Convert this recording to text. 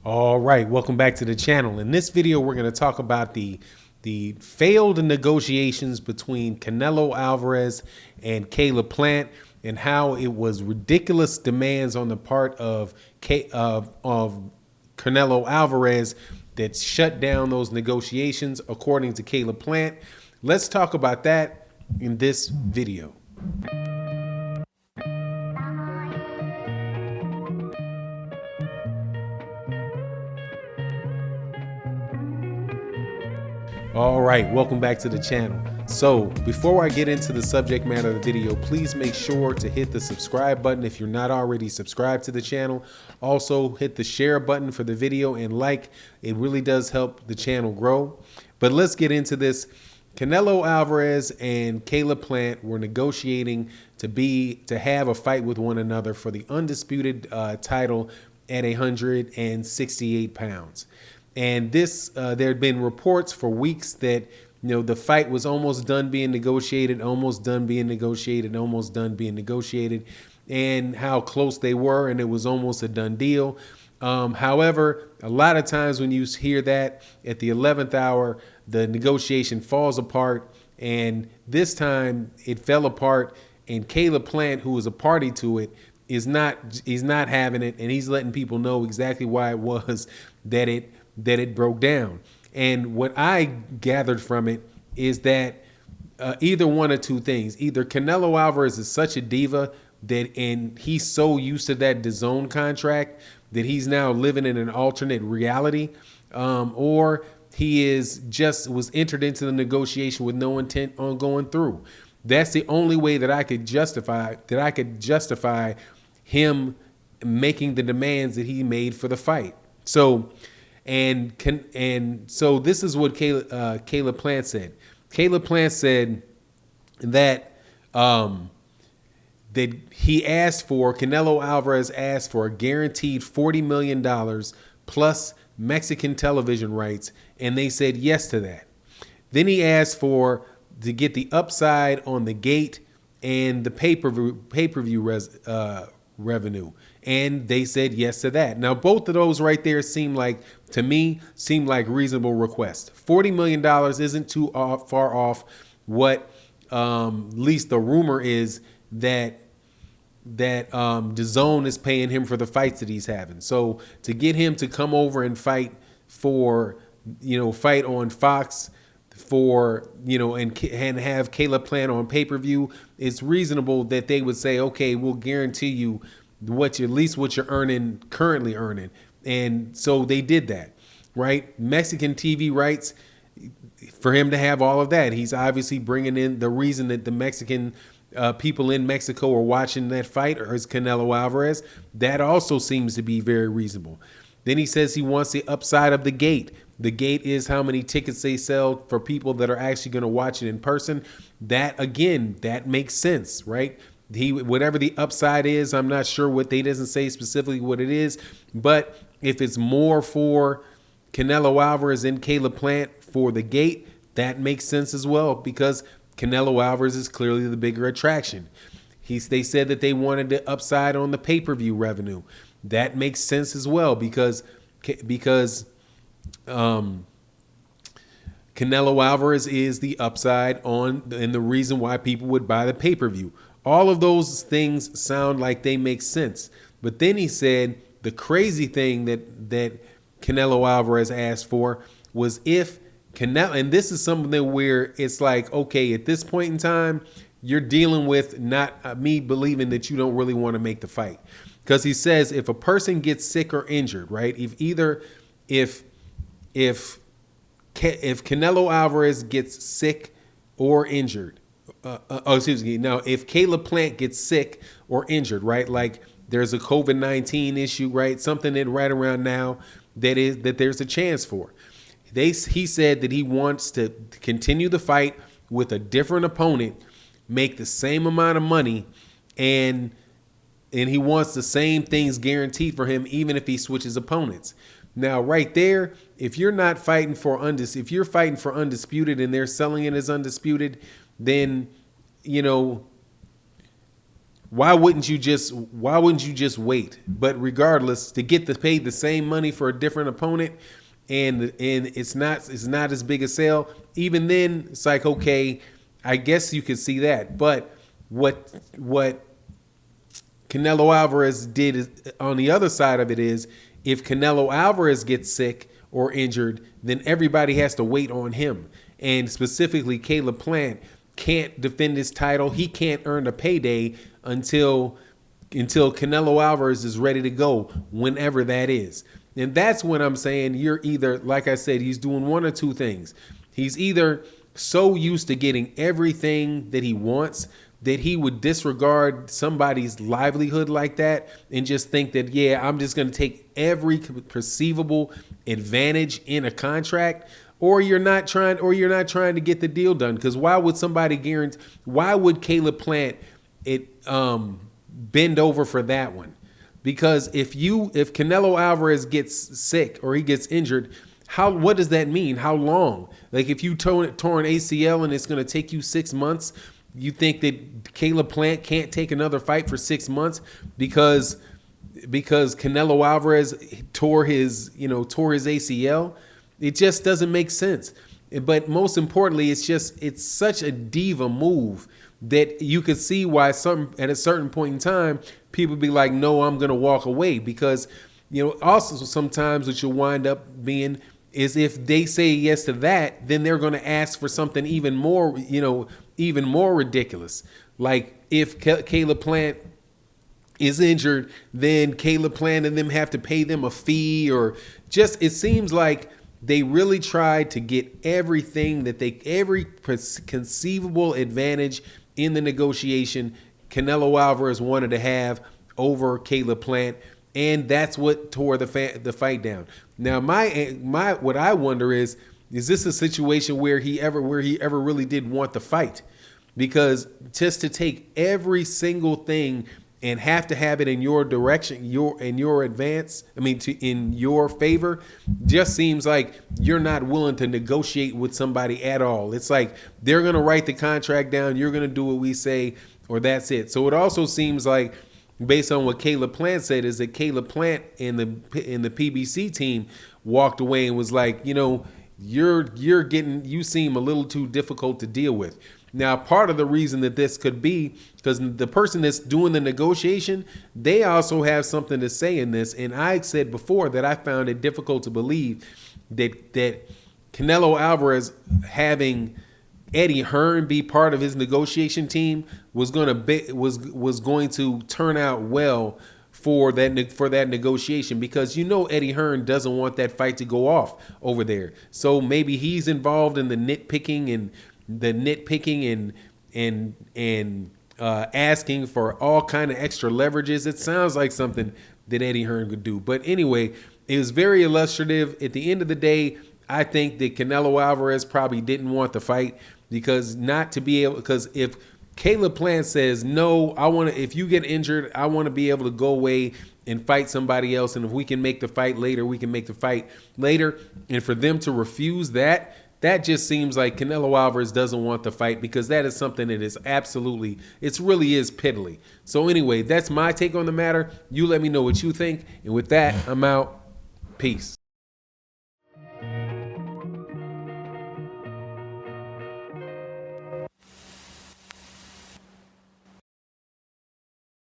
All right, welcome back to the channel. In this video, we're going to talk about the failed negotiations between Canelo Alvarez and Caleb Plant, and how it was ridiculous demands on the part of Canelo Alvarez that shut down those negotiations, according to Caleb Plant. Let's talk about that in this video. All right, welcome back to the channel. So before I get into the subject matter of the video, please make sure to hit the subscribe button if you're not already subscribed to the channel. Also hit the share button for the video and like. It really does help the channel grow. But let's get into this. Canelo Alvarez and Caleb Plant were negotiating to have a fight with one another for the undisputed title at 168 pounds. And this, there had been reports for weeks that, the fight was almost done being negotiated, and how close they were, and it was almost a done deal. However, a lot of times when you hear that at the 11th hour, the negotiation falls apart, and this time it fell apart, and Caleb Plant, who was a party to it, he's not having it, and he's letting people know exactly why it was that it broke down. And what I gathered from it is that either one of two things. Either Canelo Alvarez is such a diva and he's so used to that DAZN contract that he's now living in an alternate reality, or he was entered into the negotiation with no intent on going through. That's the only way that I could justify him making the demands that he made for the fight. So so this is what Caleb Plant said. Caleb Plant said that Canelo Alvarez asked for a guaranteed $40 million plus Mexican television rights, and they said yes to that. Then he asked to get the upside on the gate and the pay-per-view revenue, and they said yes to that. Now, both of those right there to me seem like reasonable requests. $40 million isn't too far off what at least the rumor is that DAZN is paying him for the fights that he's having. So to get him to come over and fight fight on Fox and have Caleb Plant on pay-per-view, it's reasonable that they would say, okay, we'll guarantee you at least what you're currently earning. And so they did that, right? Mexican TV rights, for him to have all of that, he's obviously bringing in the reason that the Mexican people in Mexico are watching that fight, or is Canelo Alvarez. That also seems to be very reasonable. Then he says he wants the upside of the gate. The gate is how many tickets they sell for people that are actually going to watch it in person. That, again, that makes sense, right? Whatever the upside is, I'm not sure what they doesn't say specifically what it is, but if it's more for Canelo Alvarez and Caleb Plant for the gate, that makes sense as well, because Canelo Alvarez is clearly the bigger attraction. They said that they wanted the upside on the pay-per-view revenue. That makes sense as well, because Canelo Alvarez is the upside and the reason why people would buy the pay-per-view. All of those things sound like they make sense. But then he said the crazy thing that Canelo Alvarez asked for was if Canelo, and this is something where it's like, okay, at this point in time, you're dealing with not me believing that you don't really want to make the fight. Because he says if a person gets sick or injured, right? If Canelo Alvarez gets sick or injured, now if Caleb Plant gets sick or injured, right? Like there's a COVID-19 issue, right? Something that right around now that there's a chance for. He said that he wants to continue the fight with a different opponent, make the same amount of money, and he wants the same things guaranteed for him, even if he switches opponents. Now, right there, if you're fighting for undisputed and they're selling it as undisputed, then why wouldn't you just wait? But regardless, to get paid the same money for a different opponent, and it's not as big a sale. Even then, it's like, okay, I guess you could see that. But what Canelo Alvarez did is, on the other side of it is, if Canelo Alvarez gets sick or injured, then everybody has to wait on him. And specifically, Caleb Plant can't defend his title. He can't earn a payday until Canelo Alvarez is ready to go, whenever that is. And that's when I'm saying you're either, like I said, he's doing one or two things. He's either so used to getting everything that he wants that he would disregard somebody's livelihood like that and just think that, yeah, I'm just going to take every perceivable advantage in a contract, or you're not trying to get the deal done. Because why would somebody guarantee? Why would Caleb Plant bend over for that one? Because if Canelo Alvarez gets sick or he gets injured, what does that mean? How long? Like, if you tore an ACL and it's going to take you 6 months, you think that Caleb Plant can't take another fight for 6 months because Canelo Alvarez tore his ACL? It just doesn't make sense. But most importantly, it's such a diva move that you could see why at a certain point in time, people be like, no, I'm going to walk away. Because, also sometimes what you'll wind up being is, if they say yes to that, then they're going to ask for something even more ridiculous. Like, if Caleb Plant is injured, then Caleb Plant and them have to pay them a fee, or just, it seems like they really tried to get every conceivable advantage in the negotiation Canelo Alvarez wanted to have over Caleb Plant, and that's what tore the fight down. Now, what I wonder is this a situation where he ever really did want the fight? Because just to take every single thing and have to have it in your direction, in your favor, just seems like you're not willing to negotiate with somebody at all. It's like they're going to write the contract down, you're going to do what we say, or that's it. So it also seems like, based on what Caleb Plant said, is that Caleb Plant and the PBC team walked away and was like, you seem a little too difficult to deal with. Now, part of the reason that this could be because the person that's doing the negotiation, they also have something to say in this. And I said before that I found it difficult to believe that Canelo Alvarez having Eddie Hearn be part of his negotiation team was going to turn out well for that negotiation, because Eddie Hearn doesn't want that fight to go off over there. So maybe he's involved in the nitpicking and asking for all kind of extra leverages. It sounds like something that Eddie Hearn could do. But anyway, it was very illustrative. At the end of the day, I think that Canelo Alvarez probably didn't want the fight, because if Caleb Plant says, no, if you get injured, I want to be able to go away and fight somebody else. And if we can make the fight later, we can make the fight later. And for them to refuse that just seems like Canelo Alvarez doesn't want the fight, because that is something that is it really is piddly. So anyway, that's my take on the matter. You let me know what you think. And with that, I'm out. Peace.